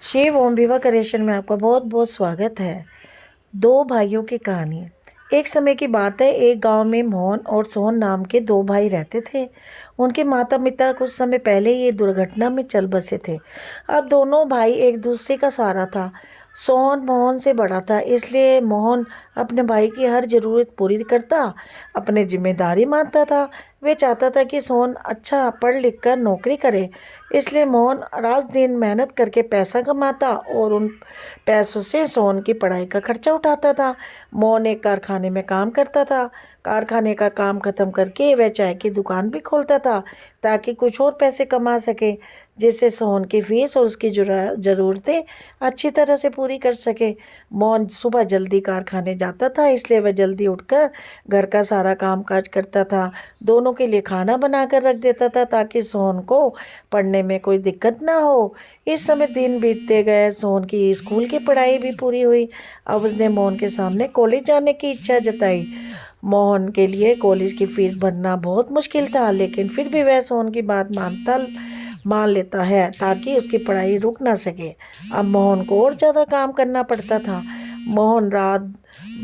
शिव ओम विवा क्रिएशन में आपका बहुत बहुत स्वागत है। दो भाइयों की कहानी। एक समय की बात है, एक गांव में मोहन और सोहन नाम के दो भाई रहते थे। उनके माता पिता कुछ समय पहले ही दुर्घटना में चल बसे थे। अब दोनों भाई एक दूसरे का सहारा था। सोहन मोहन से बड़ा था, इसलिए मोहन अपने भाई की हर ज़रूरत पूरी करता, अपने जिम्मेदारी मानता था। वे चाहता था कि सोहन अच्छा पढ़ लिख कर नौकरी करे, इसलिए मोहन रात दिन मेहनत करके पैसा कमाता और उन पैसों से सोहन की पढ़ाई का खर्चा उठाता था। मोहन एक कारखाने में काम करता था। कारखाने का काम खत्म करके वह चाय की दुकान भी खोलता था ताकि कुछ और पैसे कमा सके, जिससे सोहन की फीस और उसकी ज़रूरतें अच्छी तरह से पूरी कर सके। मोहन सुबह जल्दी कारखाने जाता था, इसलिए वह जल्दी उठकर घर का सारा काम काज करता था। दोनों के लिए खाना बना कर रख देता था ताकि सोहन को पढ़ने में कोई दिक्कत ना हो। इस समय दिन बीतते गए, सोहन की स्कूल की पढ़ाई भी पूरी हुई। अब उसने मोहन के सामने कॉलेज जाने की इच्छा जताई। मोहन के लिए कॉलेज की फीस भरना बहुत मुश्किल था, लेकिन फिर भी वह सोहन की बात मान लेता है ताकि उसकी पढ़ाई रुक ना सके। अब मोहन को और ज़्यादा काम करना पड़ता था। मोहन रात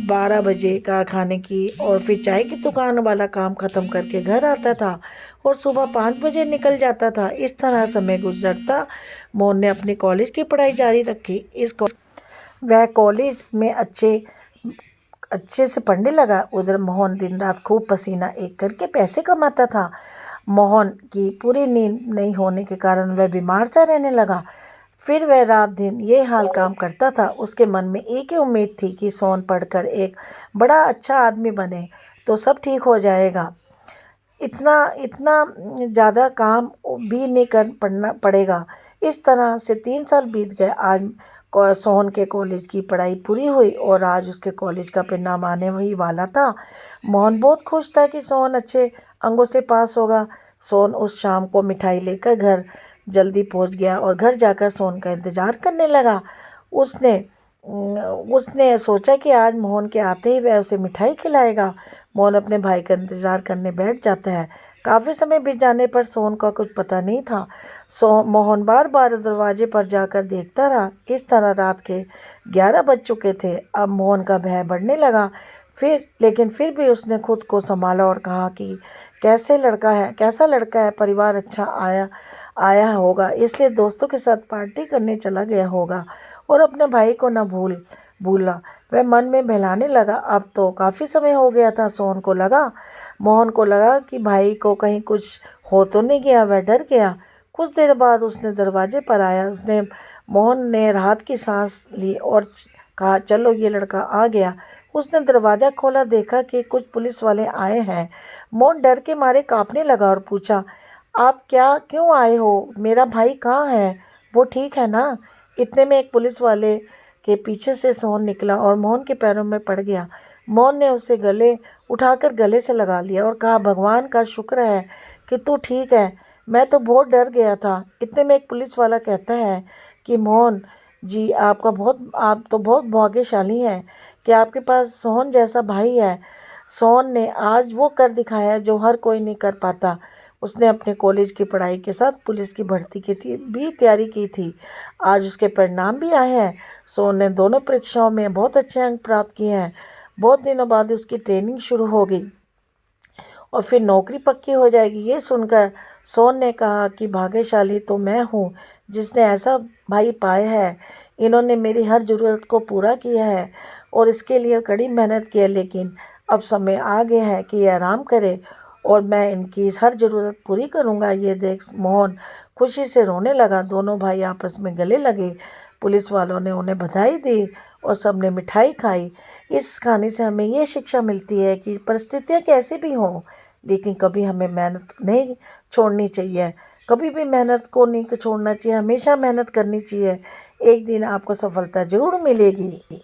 12 बजे कारखाने की और फिर चाय की दुकान वाला काम ख़त्म करके घर आता था और सुबह 5 बजे निकल जाता था। इस तरह समय गुजरता। मोहन ने अपनी कॉलेज की पढ़ाई जारी रखी। वह कॉलेज में अच्छे से पढ़ने लगा। उधर मोहन दिन रात खूब पसीना एक करके पैसे कमाता था। मोहन की पूरी नींद नहीं होने के कारण वह बीमार सा रहने लगा। फिर वह रात दिन ये हाल काम करता था। उसके मन में एक ही उम्मीद थी कि सोहन पढ़कर एक बड़ा अच्छा आदमी बने तो सब ठीक हो जाएगा। इतना इतना ज़्यादा काम भी नहीं कर पड़ना पड़ेगा। इस तरह से 3 साल बीत गए। आज सोहन के कॉलेज की पढ़ाई पूरी हुई और आज उसके कॉलेज का परिणाम आने ही वाला था। मोहन बहुत खुश था कि सोहन अच्छे अंकों से पास होगा। सोहन उस शाम को मिठाई लेकर घर जल्दी पहुंच गया और घर जाकर सोहन का इंतज़ार करने लगा। उसने उसने सोचा कि आज मोहन के आते ही वह उसे मिठाई खिलाएगा। मोहन अपने भाई का इंतज़ार करने बैठ जाता है। काफ़ी समय बीत जाने पर सोहन का कुछ पता नहीं था। मोहन बार बार दरवाजे पर जाकर देखता रहा। इस तरह रात के 11 बज चुके थे। अब मोहन का भय बढ़ने लगा। लेकिन फिर भी उसने खुद को संभाला और कहा कि कैसा लड़का है, परिवार अच्छा आया आया होगा, इसलिए दोस्तों के साथ पार्टी करने चला गया होगा और अपने भाई को न भूला। वह मन में बहलाने लगा। अब तो काफ़ी समय हो गया था। मोहन को लगा कि भाई को कहीं कुछ हो तो नहीं गया। वह डर गया। कुछ देर बाद उसने दरवाजे पर आया। मोहन ने राहत की सांस ली और कहा, चलो ये लड़का आ गया। उसने दरवाज़ा खोला, देखा कि कुछ पुलिस वाले आए हैं। मोहन डर के मारे कांपने लगा और पूछा, आप क्यों आए हो? मेरा भाई कहाँ है? वो ठीक है ना? इतने में एक पुलिस वाले के पीछे से सोहन निकला और मोहन के पैरों में पड़ गया। मोहन ने उसे उठाकर गले से लगा लिया और कहा, भगवान का शुक्र है कि तू ठीक है, मैं तो बहुत डर गया था। इतने में एक पुलिस वाला कहता है कि मोहन जी, आप तो बहुत भाग्यशाली हैं कि आपके पास सोहन जैसा भाई है। सोहन ने आज वो कर दिखाया जो हर कोई नहीं कर पाता। उसने अपने कॉलेज की पढ़ाई के साथ पुलिस की भर्ती की तैयारी की थी। आज उसके परिणाम भी आए हैं। सोहन ने दोनों परीक्षाओं में बहुत अच्छे अंक प्राप्त किए हैं। बहुत दिनों बाद उसकी ट्रेनिंग शुरू हो गई और फिर नौकरी पक्की हो जाएगी। ये सुनकर सोहन ने कहा कि भाग्यशाली तो मैं हूँ जिसने ऐसा भाई पाया है। इन्होंने मेरी हर ज़रूरत को पूरा किया है और इसके लिए कड़ी मेहनत की है, लेकिन अब समय आ गया है कि ये आराम करे और मैं इनकी हर ज़रूरत पूरी करूँगा। ये देख मोहन खुशी से रोने लगा। दोनों भाई आपस में गले लगे। पुलिस वालों ने उन्हें बधाई दी और सबने मिठाई खाई। इस कहानी से हमें ये शिक्षा मिलती है कि परिस्थितियाँ कैसी भी हों, लेकिन कभी हमें मेहनत नहीं छोड़नी चाहिए। कभी भी मेहनत को नहीं छोड़ना चाहिए, हमेशा मेहनत करनी चाहिए। एक दिन आपको सफलता ज़रूर मिलेगी।